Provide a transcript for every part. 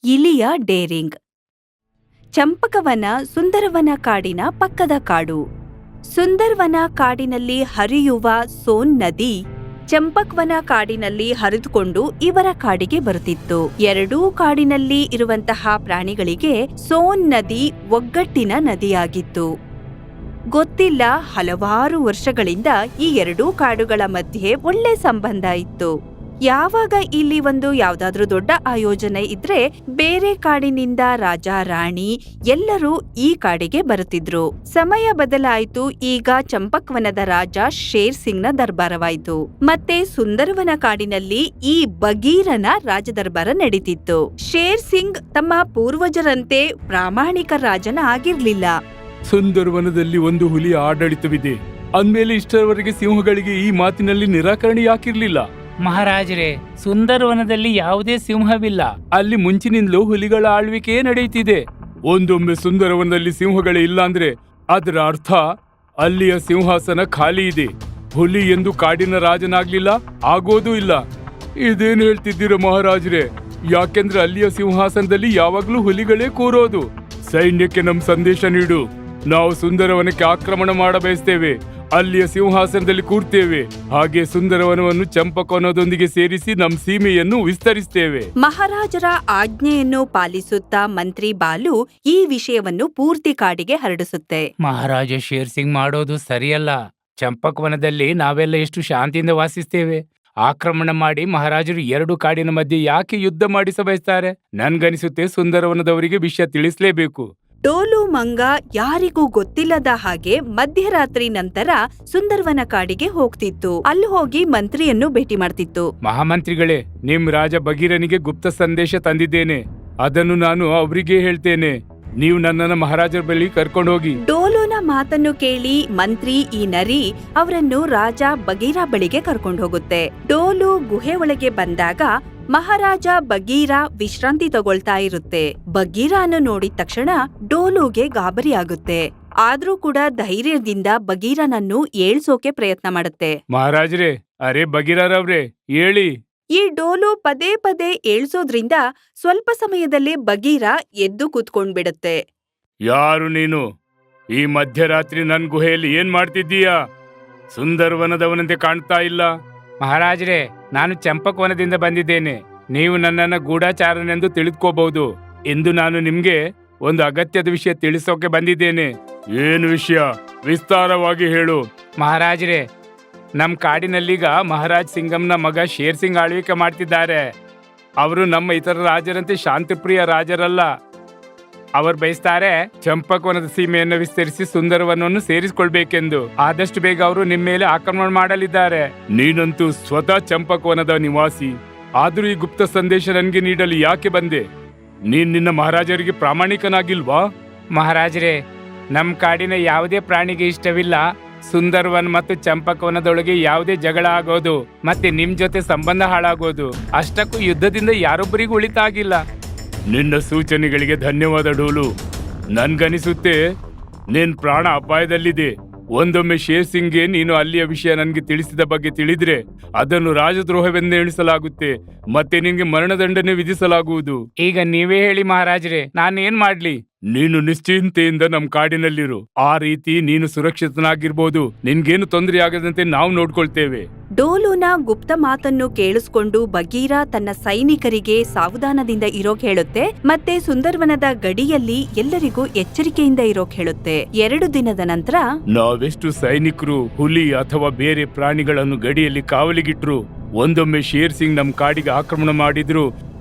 ಇಲಿಯ daring. ಚಂಪಕವನ ಸುಂದರವನ ಕಾಡಿನ ಪಕ್ಕದ ಕಾಡು. ಸುಂದರವನ ಕಾಡಿನಲ್ಲಿ ಹರಿಯುವ ಸೋನ್ ನದಿ ಚಂಪಕ್ವನ ಕಾಡಿನಲ್ಲಿ ಹರಿದುಕೊಂಡು ಇವರ ಕಾಡಿಗೆ ಬರುತ್ತಿತ್ತು. ಎರಡೂ ಕಾಡಿನಲ್ಲಿ ಇರುವಂತಹ ಪ್ರಾಣಿಗಳಿಗೆ ಸೋನ್ ನದಿ ಒಗ್ಗಟ್ಟಿನ ನದಿಯಾಗಿತ್ತು. ಗೊತ್ತಿಲ್ಲ, ಹಲವಾರು ವರ್ಷಗಳಿಂದ ಈ ಎರಡೂ ಕಾಡುಗಳ ಮಧ್ಯೆ ಒಳ್ಳೆ ಸಂಬಂಧ ಇತ್ತು. ಯಾವಾಗ ಇಲ್ಲಿ ಯಾವ್ದಾದ್ರೂ ದೊಡ್ಡ ಆಯೋಜನೆ ಇದ್ರೆ ಬೇರೆ ಕಾಡಿನಿಂದ ರಾಜ ರಾಣಿ ಎಲ್ಲರೂ ಈ ಕಾಡಿಗೆ ಬರುತ್ತಿದ್ರು. ಸಮಯ ಬದಲಾಯಿತು. ಈಗ ಚಂಪಕ್ವನದ ರಾಜ ಶೇರ್ ಸಿಂಗ್ನ ದರ್ಬಾರವಾಯಿತು. ಮತ್ತೆ ಸುಂದರವನ ಕಾಡಿನಲ್ಲಿ ಈ ಬಗೀರನ ರಾಜದರ್ಬಾರ ನಡೀತಿತ್ತು. ಶೇರ್ ಸಿಂಗ್ ತಮ್ಮ ಪೂರ್ವಜರಂತೆ ಪ್ರಾಮಾಣಿಕ ರಾಜನ ಆಗಿರ್ಲಿಲ್ಲ. ಸುಂದರವನದಲ್ಲಿ ಒಂದು ಹುಲಿ ಆಡಳಿತವಿದೆ ಅಂದ್ಮೇಲೆ ಇಷ್ಟರವರೆಗೆ ಸಿಂಹಗಳಿಗೆ ಈ ಮಾತಿನಲ್ಲಿ ನಿರಾಕರಣೆ ಯಾಕಿರ್ಲಿಲ್ಲ? ಮಹಾರಾಜರೇ, ಸುಂದರವನದಲ್ಲಿ ಯಾವುದೇ ಸಿಂಹವಿಲ್ಲ. ಅಲ್ಲಿ ಮುಂಚಿನಿಂದಲೂ ಹುಲಿಗಳ ಆಳ್ವಿಕೆ ನಡೆಯುತ್ತಿದೆ. ಒಂದೊಮ್ಮೆ ಸುಂದರವನದಲ್ಲಿ ಸಿಂಹಗಳೇ ಇಲ್ಲ ಅಂದ್ರೆ ಅದರ ಅರ್ಥ ಅಲ್ಲಿಯ ಸಿಂಹಾಸನ ಖಾಲಿ ಇದೆ. ಹುಲಿ ಎಂದು ಕಾಡಿನ ರಾಜನಾಗ್ಲಿಲ್ಲ, ಆಗೋದೂ ಇಲ್ಲ. ಇದೇನು ಹೇಳ್ತಿದ್ದೀರ ಮಹಾರಾಜರೇ? ಯಾಕೆಂದ್ರೆ ಅಲ್ಲಿಯ ಸಿಂಹಾಸನದಲ್ಲಿ ಯಾವಾಗ್ಲೂ ಹುಲಿಗಳೇ ಕೂರೋದು. ಸೈನ್ಯಕ್ಕೆ ನಮ್ ಸಂದೇಶ ನೀಡು. ನಾವು ಸುಂದರವನಕ್ಕೆ ಆಕ್ರಮಣ ಮಾಡ ಬಯಸ್ತೇವೆ. ಅಲ್ಲಿಯ ಸಿಂಹಾಸನದಲ್ಲಿ ಕೂರ್ತೇವೆ. ಹಾಗೆ ಸುಂದರವನವನ್ನು ಚಂಪಕವನದೊಂದಿಗೆ ಸೇರಿಸಿ ನಮ್ ಸೀಮೆಯನ್ನು ವಿಸ್ತರಿಸ್ತೇವೆ. ಮಹಾರಾಜರ ಆಜ್ಞೆಯನ್ನು ಪಾಲಿಸುತ್ತಾ ಮಂತ್ರಿ ಬಾಲು ಈ ವಿಷಯವನ್ನು ಪೂರ್ತಿ ಕಾಡಿಗೆ ಹರಡಿಸುತ್ತೆ. ಮಹಾರಾಜ ಶೇರ್ ಸಿಂಗ್ ಮಾಡೋದು ಸರಿಯಲ್ಲ. ಚಂಪಕವನದಲ್ಲಿ ನಾವೆಲ್ಲ ಎಷ್ಟು ಶಾಂತಿಯಿಂದ ವಾಸಿಸ್ತೇವೆ. ಆಕ್ರಮಣ ಮಾಡಿ ಮಹಾರಾಜರು ಎರಡು ಕಾಡಿನ ಮಧ್ಯೆ ಯಾಕೆ ಯುದ್ಧ ಮಾಡಿಸ ಬಯಸ್ತಾರೆ? ನನ್ಗನಿಸುತ್ತೆ ಸುಂದರವನದವರಿಗೆ ವಿಷಯ ತಿಳಿಸ್ಲೇಬೇಕು. ಡೋಲು ಮಂಗ ಯಾರಿಗೂ ಗೊತ್ತಿಲ್ಲದ ಹಾಗೆ ಮಧ್ಯರಾತ್ರಿ ನಂತರ ಸುಂದರವನ ಕಾಡಿಗೆ ಹೋಗ್ತಿತ್ತು. ಅಲ್ಲಿ ಹೋಗಿ ಮಂತ್ರಿಯನ್ನು ಭೇಟಿ ಮಾಡ್ತಿತ್ತು. ಮಹಾಮಂತ್ರಿಗಳೇ, ನಿಮ್ ರಾಜ ಬಗೀರನಿಗೆ ಗುಪ್ತ ಸಂದೇಶ ತಂದಿದ್ದೇನೆ. ಅದನ್ನು ನಾನು ಅವರಿಗೆ ಹೇಳ್ತೇನೆ. ನೀವು ನನ್ನನ್ನ ಮಹಾರಾಜರ ಬಳಿ ಕರ್ಕೊಂಡೋಗಿ. ಡೋಲುನ ಮಾತನ್ನು ಕೇಳಿ ಮಂತ್ರಿ ಈ ನರಿ ಅವರನ್ನು ರಾಜ ಬಗೀರ ಬಳಿಗೆ ಕರ್ಕೊಂಡು ಹೋಗುತ್ತೆ. ಡೋಲು ಗುಹೆ ಒಳಗೆ ಬಂದಾಗ ಮಹಾರಾಜ ಬಗೀರ ವಿಶ್ರಾಂತಿ ತಗೊಳ್ತಾ ಇರುತ್ತೆ. ಬಗೀರನ್ನು ನೋಡಿದ ತಕ್ಷಣ ಡೋಲುಗೆ ಗಾಬರಿ ಆಗುತ್ತೆ. ಆದ್ರೂ ಕೂಡ ಧೈರ್ಯದಿಂದ ಬಗೀರನನ್ನು ಏಳ್ಸೋಕೆ ಪ್ರಯತ್ನ ಮಾಡುತ್ತೆ. ಮಹಾರಾಜರೇ, ಅರೆ ಬಗೀರರವ್ರೆ, ಹೇಳಿ. ಈ ಡೋಲು ಪದೇ ಪದೇ ಏಳ್ಸೋದ್ರಿಂದ ಸ್ವಲ್ಪ ಸಮಯದಲ್ಲಿ ಬಗೀರ ಎದ್ದು ಕೂತ್ಕೊಂಡ್ಬಿಡುತ್ತೆ. ಯಾರು ನೀನು? ಈ ಮಧ್ಯರಾತ್ರಿ ನನ್ ಗುಹೆಯಲ್ಲಿ ಏನ್ ಮಾಡ್ತಿದ್ದೀಯಾ? ಸುಂದರವನದವನಂತೆ ಕಾಣ್ತಾ ಇಲ್ಲ. ಮಹಾರಾಜರೇ, ನಾನು ಚಂಪಕವನದಿಂದ ಬಂದಿದ್ದೇನೆ. ನೀವು ನನ್ನನ್ನ ಗೂಢಚಾರನೆಂದು ತಿಳಿದುಕೋಬಹುದು. ಇಂದು ನಾನು ನಿಮ್ಗೆ ಒಂದು ಅಗತ್ಯದ ವಿಷಯ ತಿಳಿಸೋಕೆ ಬಂದಿದ್ದೇನೆ. ಏನು ವಿಷಯ? ವಿಸ್ತಾರವಾಗಿ ಹೇಳು. ಮಹಾರಾಜರೇ, ನಮ್ ಕಾಡಿನಲ್ಲೀಗ ಮಹಾರಾಜ್ ಸಿಂಗಂನ ಮಗ ಶೇರ್ ಸಿಂಗ್ ಆಳ್ವಿಕೆ ಮಾಡ್ತಿದ್ದಾರೆ. ಅವರು ನಮ್ಮ ಇತರ ರಾಜರಂತೆ ಶಾಂತಿಪ್ರಿಯ ರಾಜರಲ್ಲ. ಅವರು ಬಯಸ್ತಾರೆ ಚಂಪಕವನದ ಸೀಮೆಯನ್ನು ವಿಸ್ತರಿಸಿ ಸುಂದರವನವನ್ನು ಸೇರಿಸಿಕೊಳ್ಬೇಕೆಂದು. ಆದಷ್ಟು ಬೇಗ ಅವರು ನಿಮ್ಮ ಮೇಲೆ ಆಕ್ರಮಣ ಮಾಡಲಿದ್ದಾರೆ. ನೀನಂತೂ ಸ್ವತಃ ಚಂಪಕವನದ ನಿವಾಸಿ. ಆದ್ರೂ ಈ ಗುಪ್ತ ಸಂದೇಶ ನನಗೆ ನೀಡಲು ಯಾಕೆ ಬಂದೆ? ನೀನ್ ನಿನ್ನ ಮಹಾರಾಜರಿಗೆ ಪ್ರಾಮಾಣಿಕನಾಗಿಲ್ವಾ? ಮಹಾರಾಜರೇ, ನಮ್ ಕಾಡಿನ ಯಾವುದೇ ಪ್ರಾಣಿಗೆ ಇಷ್ಟವಿಲ್ಲ ಸುಂದರವನ್ ಮತ್ತು ಚಂಪಕವನದೊಳಗೆ ಯಾವುದೇ ಜಗಳ ಆಗೋದು ಮತ್ತೆ ನಿಮ್ ಜೊತೆ ಸಂಬಂಧ ಹಾಳಾಗೋದು. ಅಷ್ಟಕ್ಕೂ ಯುದ್ಧದಿಂದ ಯಾರೊಬ್ಬರಿಗೂ ಉಳಿತಾಗಿಲ್ಲ. ನಿನ್ನ ಸೂಚನೆಗಳಿಗೆ ಧನ್ಯವಾದ ಡೋಲು. ನನ್ಗನಿಸುತ್ತೆ ನಿನ್ ಪ್ರಾಣ ಅಪಾಯದಲ್ಲಿದೆ. ಒಂದೊಮ್ಮೆ ಶೇರ್ ಸಿಂಗ್ಗೆ ನೀನು ಅಲ್ಲಿಯ ವಿಷಯ ನನಗೆ ತಿಳಿಸಿದ ಬಗ್ಗೆ ತಿಳಿದ್ರೆ ಅದನ್ನು ರಾಜದ್ರೋಹವೆಂದು ಎಣಿಸಲಾಗುತ್ತೆ. ಮತ್ತೆ ನಿನ್ಗೆ ಮರಣದಂಡನೆ ವಿಧಿಸಲಾಗುವುದು. ಈಗ ನೀವೇ ಹೇಳಿ ಮಹಾರಾಜರೇ, ನಾನೇನ್ ಮಾಡ್ಲಿ? ನೀನು ನಿಶ್ಚಿಂತೆಯಿಂದ ನಮ್ ಕಾಡಿನಲ್ಲಿರು. ಆ ರೀತಿ ನೀನು ಸುರಕ್ಷಿತನಾಗಿರ್ಬೋದು. ನಿನ್ಗೇನು ತೊಂದರೆ ಆಗದಂತೆ ನಾವು ನೋಡ್ಕೊಳ್ತೇವೆ. ಡೋಲುನ ಗುಪ್ತ ಮಾತನ್ನು ಕೇಳಿಸ್ಕೊಂಡು ಬಗೀರ ತನ್ನ ಸೈನಿಕರಿಗೆ ಸಾವಧಾನದಿಂದ ಇರೋಕ್ ಹೇಳುತ್ತೆ. ಮತ್ತೆ ಸುಂದರವನದ ಗಡಿಯಲ್ಲಿ ಎಲ್ಲರಿಗೂ ಎಚ್ಚರಿಕೆಯಿಂದ ಇರೋಕ್ ಹೇಳುತ್ತೆ. 2 ದಿನದ ನಂತರ ನಾವೆಷ್ಟು ಸೈನಿಕರು ಹುಲಿ ಅಥವಾ ಬೇರೆ ಪ್ರಾಣಿಗಳನ್ನು ಗಡಿಯಲ್ಲಿ ಕಾವಲಿಗಿಟ್ರು ಒಂದೊಮ್ಮೆ ಶೇರ್ ಸಿಂಗ್ ನಮ್ ಕಾಡಿಗೆ ಆಕ್ರಮಣ ಮಾಡಿದ್ರು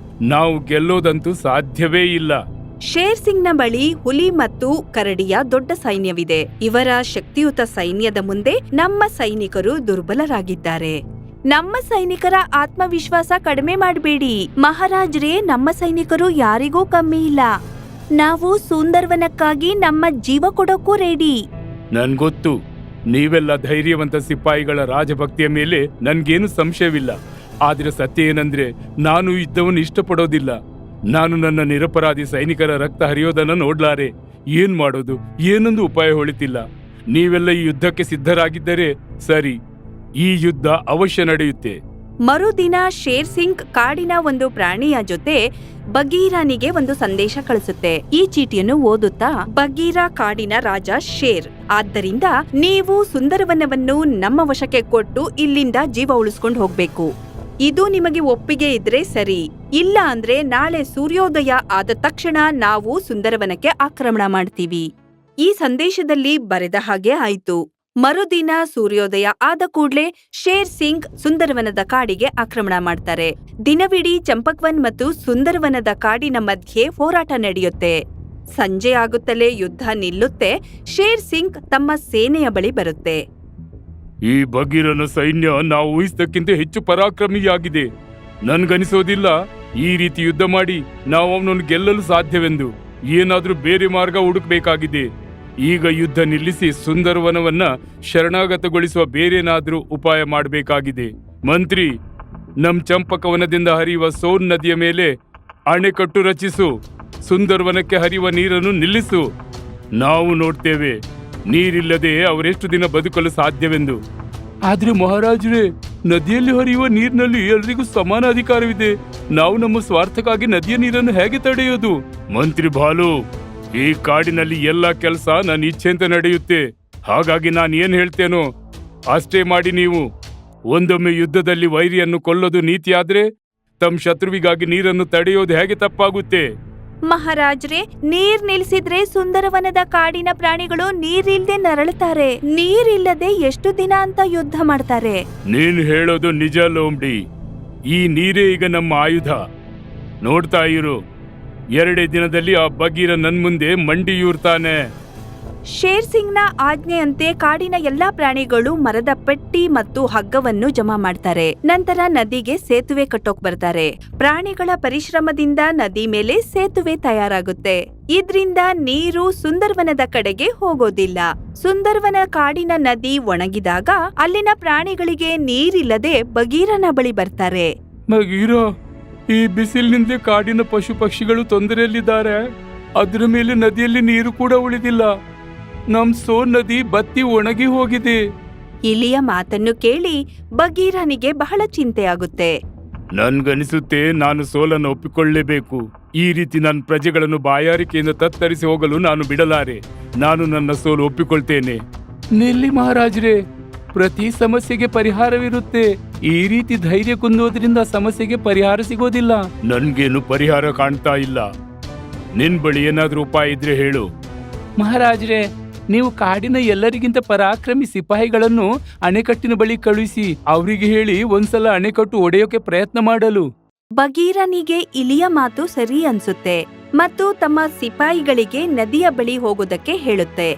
ನಾವು ಗೆಲ್ಲೋದಂತೂ ಸಾಧ್ಯವೇ ಇಲ್ಲ. ಶೇರ್ ಸಿಂಗ್ನ ಬಳಿ ಹುಲಿ ಮತ್ತು ಕರಡಿಯ ದೊಡ್ಡ ಸೈನ್ಯವಿದೆ. ಇವರ ಶಕ್ತಿಯುತ ಸೈನ್ಯದ ಮುಂದೆ ನಮ್ಮ ಸೈನಿಕರು ದುರ್ಬಲರಾಗಿದ್ದಾರೆ. ನಮ್ಮ ಸೈನಿಕರ ಆತ್ಮವಿಶ್ವಾಸ ಕಡಿಮೆ ಮಾಡಬೇಡಿ ಮಹಾರಾಜರೇ. ನಮ್ಮ ಸೈನಿಕರು ಯಾರಿಗೂ ಕಮ್ಮಿ ಇಲ್ಲ. ನಾವು ಸುಂದರವನಕ್ಕಾಗಿ ನಮ್ಮ ಜೀವ ಕೊಡೋಕ್ಕೂ ರೆಡಿ. ನನ್ಗೊತ್ತು, ನೀವೆಲ್ಲ ಧೈರ್ಯವಂತ ಸಿಪಾಯಿಗಳ ರಾಜಭಕ್ತಿಯ ಮೇಲೆ ನನ್ಗೇನು ಸಂಶಯವಿಲ್ಲ. ಆದ್ರೆ ಸತ್ಯ ಏನಂದ್ರೆ ನಾನು ಯುದ್ಧವನ್ನು ಇಷ್ಟಪಡೋದಿಲ್ಲ. ನಾನು ನನ್ನ ನಿರಪರಾಧಿ ಸೈನಿಕರ ರಕ್ತ ಹರಿಯೋದನ್ನ ನೋಡ್ಲಾರೆ. ಏನ್ ಮಾಡೋದು, ಏನೊಂದು ಉಪಾಯ ಹೊಳಿತಿಲ್ಲ. ನೀವೆಲ್ಲ ಈ ಯುದ್ಧಕ್ಕೆ ಸಿದ್ಧರಾಗಿದ್ದರೆ ಸರಿ, ಈ ಯುದ್ಧ ಅವಶ್ಯ ನಡೆಯುತ್ತೆ. ಮರುದಿನ ಶೇರ್ ಸಿಂಗ್ ಕಾಡಿನ ಒಂದು ಪ್ರಾಣಿಯ ಜೊತೆ ಬಗೀರನಿಗೆ ಒಂದು ಸಂದೇಶ ಕಳಿಸುತ್ತೆ. ಈ ಚೀಟಿಯನ್ನು ಓದುತ್ತಾ, ಬಗೀರ ಕಾಡಿನ ರಾಜ ಶೇರ್, ಆದ್ದರಿಂದ ನೀವು ಸುಂದರವನವನ್ನು ನಮ್ಮ ವಶಕ್ಕೆ ಕೊಟ್ಟು ಇಲ್ಲಿಂದ ಜೀವ ಉಳಿಸ್ಕೊಂಡು ಹೋಗ್ಬೇಕು. ಇದು ನಿಮಗೆ ಒಪ್ಪಿಗೆ ಇದ್ರೆ ಸರಿ, ಇಲ್ಲ ಅಂದ್ರೆ ನಾಳೆ ಸೂರ್ಯೋದಯ ಆದ ತಕ್ಷಣ ನಾವು ಸುಂದರವನಕ್ಕೆ ಆಕ್ರಮಣ ಮಾಡ್ತೀವಿ. ಈ ಸಂದೇಶದಲ್ಲಿ ಬರೆದ ಹಾಗೆ ಆಯ್ತು. ಮರುದಿನ ಸೂರ್ಯೋದಯ ಆದ ಕೂಡ್ಲೆ ಶೇರ್ ಸಿಂಗ್ ಸುಂದರವನದ ಕಾಡಿಗೆ ಆಕ್ರಮಣ ಮಾಡ್ತಾರೆ. ದಿನವಿಡೀ ಚಂಪಕ್ವನ್ ಮತ್ತು ಸುಂದರವನದ ಕಾಡಿನ ಮಧ್ಯೆ ಹೋರಾಟ ನಡೆಯುತ್ತೆ. ಸಂಜೆ ಆಗುತ್ತಲೇ ಯುದ್ಧ ನಿಲ್ಲುತ್ತೆ. ಶೇರ್ ಸಿಂಗ್ ತಮ್ಮ ಸೇನೆಯ ಬಳಿ ಬರುತ್ತೆ. ಈ ಬಗೀರನ ಸೈನ್ಯ ನಾವು ಊಹಿಸಿದ್ದಕ್ಕಿಂತ ಹೆಚ್ಚು ಪರಾಕ್ರಮಿಯಾಗಿದೆ. ನನ್ಗನಿಸೋದಿಲ್ಲ ಈ ರೀತಿ ಯುದ್ಧ ಮಾಡಿ ನಾವು ಅವನನ್ನು ಗೆಲ್ಲಲು ಸಾಧ್ಯವೆಂದು. ಏನಾದ್ರೂ ಬೇರೆ ಮಾರ್ಗ ಹುಡುಕ್ಬೇಕಾಗಿದೆ. ಈಗ ಯುದ್ಧ ನಿಲ್ಲಿಸಿ ಸುಂದರವನವನ್ನ ಶರಣಾಗತಗೊಳಿಸುವ ಬೇರೇನಾದ್ರೂ ಉಪಾಯ ಮಾಡಬೇಕಾಗಿದೆ. ಮಂತ್ರಿ, ನಮ್ ಚಂಪಕವನದಿಂದ ಹರಿಯುವ ಸೋನ್ ನದಿಯ ಮೇಲೆ ಅಣೆಕಟ್ಟು ರಚಿಸು. ಸುಂದರವನಕ್ಕೆ ಹರಿಯುವ ನೀರನ್ನು ನಿಲ್ಲಿಸು. ನಾವು ನೋಡ್ತೇವೆ ನೀರಿಲ್ಲದೆ ಅವರೆಷ್ಟು ದಿನ ಬದುಕಲು ಸಾಧ್ಯವೆಂದು. ಆದ್ರೆ ಮಹಾರಾಜರೇ, ನದಿಯಲ್ಲಿ ಹರಿಯುವ ನೀರಿನಲ್ಲಿ ಎಲ್ರಿಗೂ ಸಮಾನ ಅಧಿಕಾರವಿದೆ. ನಾವು ನಮ್ಮ ಸ್ವಾರ್ಥಕ್ಕಾಗಿ ನದಿಯ ನೀರನ್ನು ಹೇಗೆ ತಡೆಯೋದು? ಮಂತ್ರಿ ಬಾಲು, ಈ ಕಾಡಿನಲ್ಲಿ ಎಲ್ಲ ಕೆಲಸ ನನ್ನ ಇಚ್ಛೆಂತ ನಡೆಯುತ್ತೆ. ಹಾಗಾಗಿ ನಾನು ಏನ್ ಹೇಳ್ತೇನೋ ಅಷ್ಟೇ ಮಾಡಿ ನೀವು. ಒಂದೊಮ್ಮೆ ಯುದ್ಧದಲ್ಲಿ ವೈರಿಯನ್ನು ಕೊಲ್ಲೋದು ನೀತಿಯಾದ್ರೆ ತಮ್ಮ ಶತ್ರುವಿಗಾಗಿ ನೀರನ್ನು ತಡೆಯೋದು ಹೇಗೆ ತಪ್ಪಾಗುತ್ತೆ? ಮಹಾರಾಜ್ರೆ, ನೀರ್ ನಿಲ್ಸಿದ್ರೆ ಸುಂದರವನದ ಕಾಡಿನ ಪ್ರಾಣಿಗಳು ನೀರಿಲ್ದೆ ನರಳುತ್ತಾರೆ. ನೀರಿಲ್ಲದೆ ಎಷ್ಟು ದಿನ ಅಂತ ಯುದ್ಧ ಮಾಡ್ತಾರೆ? ನೀನು ಹೇಳೋದು ನಿಜ ಲೋಮ್ಡಿ. ಈ ನೀರೇ ಈಗ ನಮ್ಮ ಆಯುಧ. ನೋಡ್ತಾ ಇರು, 2 ದಿನದಲ್ಲಿ ಆ ಬಗೀರ ನನ್ ಮುಂದೆ ಮಂಡಿಯೂರ್ತಾನೆ. ಶೇರ್ ಸಿಂಗ್ನ ಆಜ್ಞೆಯಂತೆ ಕಾಡಿನ ಎಲ್ಲಾ ಪ್ರಾಣಿಗಳು ಮರದ ಪೆಟ್ಟಿ ಮತ್ತು ಹಗ್ಗವನ್ನು ಜಮಾ ಮಾಡ್ತಾರೆ. ನಂತರ ನದಿಗೆ ಸೇತುವೆ ಕಟ್ಟೋಕ್ ಬರ್ತಾರೆ. ಪ್ರಾಣಿಗಳ ಪರಿಶ್ರಮದಿಂದ ನದಿ ಮೇಲೆ ಸೇತುವೆ ತಯಾರಾಗುತ್ತೆ. ಇದ್ರಿಂದ ನೀರು ಸುಂದರವನದ ಕಡೆಗೆ ಹೋಗೋದಿಲ್ಲ. ಸುಂದರವನ ಕಾಡಿನ ನದಿ ಒಣಗಿದಾಗ ಅಲ್ಲಿನ ಪ್ರಾಣಿಗಳಿಗೆ ನೀರಿಲ್ಲದೆ ಬಗೀರನ ಬಳಿ ಬರ್ತಾರೆ. ಬಗೀರ, ಈ ಬಿಸಿಲಿನಿಂದ ಕಾಡಿನ ಪಶು ಪಕ್ಷಿಗಳು ತೊಂದರೆಯಲ್ಲಿದ್ದಾರೆ. ಅದರ ಮೇಲೆ ನದಿಯಲ್ಲಿ ನೀರು ಕೂಡ ಉಳಿದಿಲ್ಲ. ನಮ್ ಸೋನ್ ನದಿ ಬತ್ತಿ ಒಣಗಿ ಹೋಗಿದೆ. ಇಲಿಯ ಮಾತನ್ನು ಕೇಳಿ ಬಗೀರನಿಗೆ ಬಹಳ ಚಿಂತೆಯಾಗುತ್ತೆ. ನನ್ಗನಿಸುತ್ತೆ ನಾನು ಸೋಲನ್ನು ಒಪ್ಪಿಕೊಳ್ಳಲೇಬೇಕು. ಈ ರೀತಿ ನನ್ನ ಪ್ರಜೆಗಳನ್ನು ಬಾಯಾರಿಕೆಯಿಂದ ತತ್ತರಿಸಿ ಹೋಗಲು ನಾನು ಬಿಡಲಾರೆ. ನಾನು ನನ್ನ ಸೋಲು ಒಪ್ಪಿಕೊಳ್ತೇನೆ. ನಿಲ್ಲಿ ಮಹಾರಾಜರೇ, ಪ್ರತಿ ಸಮಸ್ಯೆಗೆ ಪರಿಹಾರವಿರುತ್ತೆ. ಈ ರೀತಿ ಧೈರ್ಯ ಕುಂದೋದ್ರಿಂದ ಸಮಸ್ಯೆಗೆ ಪರಿಹಾರ ಸಿಗೋದಿಲ್ಲ. ನನ್ಗೇನು ಪರಿಹಾರ ಕಾಣ್ತಾ ಇಲ್ಲ. ನಿನ್ ಬಳಿ ಏನಾದ್ರೂ ಉಪಾಯ ಇದ್ರೆ ಹೇಳು. ಮಹಾರಾಜರೇ, ನೀವು ಕಾಡಿನ ಎಲ್ಲರಿಗಿಂತ ಪರಾಕ್ರಮಿ ಸಿಪಾಯಿಗಳನ್ನು ಅಣೆಕಟ್ಟಿನ ಬಳಿ ಕಳುಹಿಸಿ ಅವರಿಗೆ ಹೇಳಿ ಒಂದ್ಸಲ ಅಣೆಕಟ್ಟು ಒಡೆಯೋಕೆ ಪ್ರಯತ್ನ ಮಾಡಲು. ಬಗೀರನಿಗೆ ಇಲಿಯ ಮಾತು ಸರಿ ಅನ್ಸುತ್ತೆ ಮತ್ತು ತಮ್ಮ ಸಿಪಾಯಿಗಳಿಗೆ ನದಿಯ ಬಳಿ ಹೋಗೋದಕ್ಕೆ ಹೇಳುತ್ತೆ.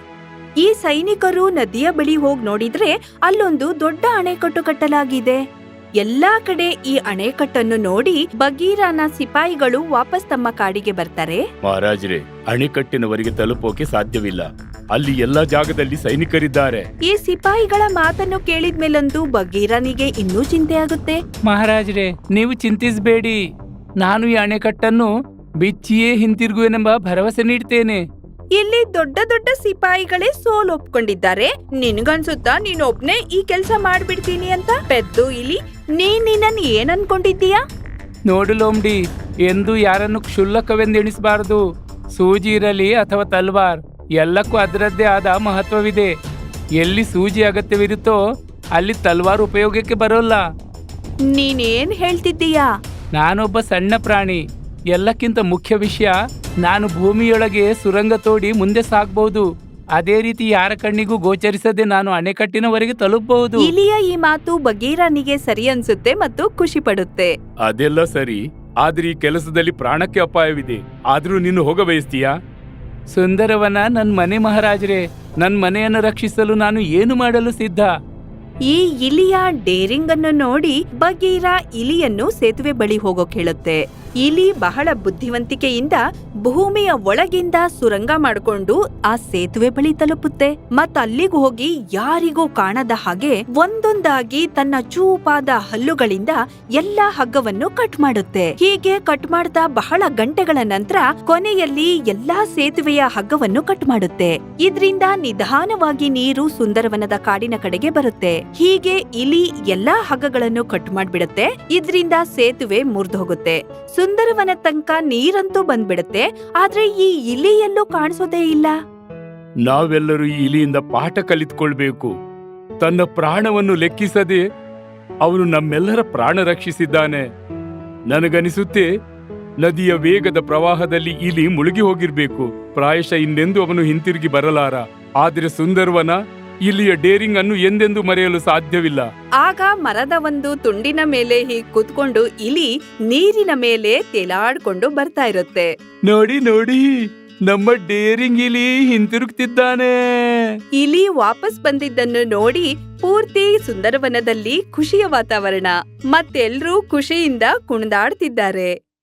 ಈ ಸೈನಿಕರು ನದಿಯ ಬಳಿ ಹೋಗಿ ನೋಡಿದ್ರೆ ಅಲ್ಲೊಂದು ದೊಡ್ಡ ಅಣೆಕಟ್ಟು ಕಟ್ಟಲಾಗಿದೆ. ಎಲ್ಲಾ ಕಡೆ ಈ ಅಣೆಕಟ್ಟನ್ನು ನೋಡಿ ಬಗೀರನ ಸಿಪಾಯಿಗಳು ವಾಪಸ್ ತಮ್ಮ ಕಾಡಿಗೆ ಬರ್ತಾರೆ. ಮಹಾರಾಜರೇ, ಅಣೆಕಟ್ಟಿನವರೆಗೆ ತಲುಪೋಕೆ ಸಾಧ್ಯವಿಲ್ಲ. ಅಲ್ಲಿ ಎಲ್ಲಾ ಜಾಗದಲ್ಲಿ ಸೈನಿಕರಿದ್ದಾರೆ. ಈ ಸಿಪಾಯಿಗಳ ಮಾತನ್ನು ಕೇಳಿದ್ಮೇಲಂತೂ ಬಗೀರನಿಗೆ ಇನ್ನೂ ಚಿಂತೆ ಆಗುತ್ತೆ. ಮಹಾರಾಜರೇ, ನೀವು ಚಿಂತಿಸಬೇಡಿ. ನಾನು ಈ ಅಣೆಕಟ್ಟನ್ನು ಬಿಚ್ಚಿಯೇ ಹಿಂತಿರುಗುವೆನೆಂಬ ಭರವಸೆ ನೀಡ್ತೇನೆ. ಇಲ್ಲಿ ದೊಡ್ಡ ದೊಡ್ಡ ಸಿಪಾಯಿಗಳೇ ಸೋಲ್ ಒಪ್ಕೊಂಡಿದ್ದಾರೆ. ನಿನ್ಗನ್ಸುತ್ತಾ ನೀನೊಬ್ನೇ ಈ ಕೆಲ್ಸ ಮಾಡ್ಬಿಡ್ತೀನಿ ಅಂತ? ಪೆದ್ದು ಇಲಿ, ನೀನನ್ನ ಏನ್ ಅನ್ಕೊಂಡಿದ್ದೀಯಾ? ನೋಡು ಲೋಮ್ಡಿ, ಎಂದು ಯಾರನ್ನು ಕ್ಷುಲ್ಲಕವೆಂದೆಣಿಸಬಾರದು. ಸೂಜಿ ಇರಲಿ ಅಥವಾ ತಲ್ವಾರ್, ಎಲ್ಲಕ್ಕೂ ಅದರದ್ದೇ ಆದ ಮಹತ್ವವಿದೆ. ಎಲ್ಲಿ ಸೂಜಿ ಅಗತ್ಯವಿರುತ್ತೋ ಅಲ್ಲಿ ತಲ್ವಾರ್ ಉಪಯೋಗಕ್ಕೆ ಬರೋಲ್ಲ. ನೀನೇನ್ ಹೇಳ್ತಿದ್ದೀಯಾ? ನಾನೊಬ್ಬ ಸಣ್ಣ ಪ್ರಾಣಿ. ಎಲ್ಲಕ್ಕಿಂತ ಮುಖ್ಯ ವಿಷಯ, ನಾನು ಭೂಮಿಯೊಳಗೆ ಸುರಂಗ ತೋಡಿ ಮುಂದೆ ಸಾಗಬಹುದು. ಅದೇ ರೀತಿ ಯಾರ ಕಣ್ಣಿಗೂ ಗೋಚರಿಸದೆ ನಾನು ಅಣೆಕಟ್ಟಿನವರೆಗೆ ತಲುಪಬಹುದು. ಇಲಿಯ ಈ ಮಾತು ಬಗೀರನಿಗೆ ಸರಿ ಅನ್ಸುತ್ತೆ ಮತ್ತು ಖುಷಿ ಪಡುತ್ತೆ. ಅದೆಲ್ಲ ಸರಿ, ಆದ್ರೆ ಈ ಕೆಲಸದಲ್ಲಿ ಪ್ರಾಣಕ್ಕೆ ಅಪಾಯವಿದೆ. ಆದ್ರೂ ನೀನು ಹೋಗ ಬಯಸ್ತೀಯಾ? ಸುಂದರವನ ನನ್ ಮನೆ ಮಹಾರಾಜರೇ. ನನ್ ಮನೆಯನ್ನು ರಕ್ಷಿಸಲು ನಾನು ಏನು ಮಾಡಲು ಸಿದ್ಧ. ಈ ಇಲಿಯ ಡೇರಿಂಗ್ ಅನ್ನು ನೋಡಿ ಬಗೀರ ಇಲಿಯನ್ನು ಸೇತುವೆ ಬಳಿ ಹೋಗೋಕ್ ಹೇಳುತ್ತೆ. ಇಲಿ ಬಹಳ ಬುದ್ಧಿವಂತಿಕೆಯಿಂದ ಭೂಮಿಯ ಒಳಗಿಂದ ಸುರಂಗ ಮಾಡಿಕೊಂಡು ಆ ಸೇತುವೆ ಬಳಿ ತಲುಪುತ್ತೆ. ಮತ್ತ ಅಲ್ಲಿಗೆ ಹೋಗಿ ಯಾರಿಗೂ ಕಾಣದ ಹಾಗೆ ಒಂದೊಂದಾಗಿ ತನ್ನ ಚೂಪಾದ ಹಲ್ಲುಗಳಿಂದ ಎಲ್ಲಾ ಹಗ್ಗವನ್ನು ಕಟ್ ಮಾಡುತ್ತೆ. ಹೀಗೆ ಕಟ್ ಮಾಡ್ತಾ ಬಹಳ ಗಂಟೆಗಳ ನಂತರ ಕೊನೆಯಲ್ಲಿ ಎಲ್ಲಾ ಸೇತುವೆಯ ಹಗ್ಗವನ್ನು ಕಟ್ ಮಾಡುತ್ತೆ. ಇದ್ರಿಂದ ನಿಧಾನವಾಗಿ ನೀರು ಸುಂದರವನದ ಕಾಡಿನ ಕಡೆಗೆ ಬರುತ್ತೆ. ಹೀಗೆ ಇಲಿ ಎಲ್ಲಾ ಹಗ್ಗಗಳನ್ನು ಕಟ್ ಮಾಡ್ಬಿಡತ್ತೆ. ಇದ್ರಿಂದ ಸೇತುವೆ ಮುರಿದು ಹೋಗುತ್ತೆ. ಸುಂದರವನ ತನಕ ನೀರಂತೂ ಬಂದ್ಬಿಡತ್ತೆ. ಆದ್ರೆ ಈ ಇಲಿ ಎಲ್ಲೂ ಕಾಣಿಸೋದೇ ಇಲ್ಲ. ನಾವೆಲ್ಲರೂ ಈ ಇಲಿಯಿಂದ ಪಾಠ ಕಲಿತ್ಕೊಳ್ಬೇಕು. ತನ್ನ ಪ್ರಾಣವನ್ನು ಲೆಕ್ಕಿಸದೆ ಅವನು ನಮ್ಮೆಲ್ಲರ ಪ್ರಾಣ ರಕ್ಷಿಸಿದ್ದಾನೆ. ನನಗನಿಸುತ್ತೆ ನದಿಯ ವೇಗದ ಪ್ರವಾಹದಲ್ಲಿ ಇಲಿ ಮುಳುಗಿ ಹೋಗಿರ್ಬೇಕು. ಪ್ರಾಯಶಃ ಇನ್ನೆಂದು ಅವನು ಹಿಂತಿರುಗಿ ಬರಲಾರ. ಆದ್ರೆ ಸುಂದರವನ ಇಲಿಯ ಡೇರಿಂಗ್ ಅನ್ನು ಎಂದೆಂದು ಮರೆಯಲು ಸಾಧ್ಯವಿಲ್ಲ. ಆಗ ಮರದ ಒಂದು ತುಂಡಿನ ಮೇಲೆ ಹೀಗ್ ಕೂತ್ಕೊಂಡು ಇಲಿ ನೀರಿನ ಮೇಲೆ ತೇಲಾಡ್ಕೊಂಡು ಬರ್ತಾ ಇರುತ್ತೆ. ನೋಡಿ ನೋಡಿ, ನಮ್ಮ ಡೇರಿಂಗ್ ಇಲಿ ಹಿಂತಿರುಗ್ತಿದ್ದಾನೆ. ಇಲಿ ವಾಪಸ್ ಬಂದಿದ್ದನ್ನು ನೋಡಿ ಪೂರ್ತಿ ಸುಂದರವನದಲ್ಲಿ ಖುಷಿಯ ವಾತಾವರಣ. ಮತ್ತೆಲ್ರೂ ಖುಷಿಯಿಂದ ಕುಣಿದಾಡ್ತಿದ್ದಾರೆ.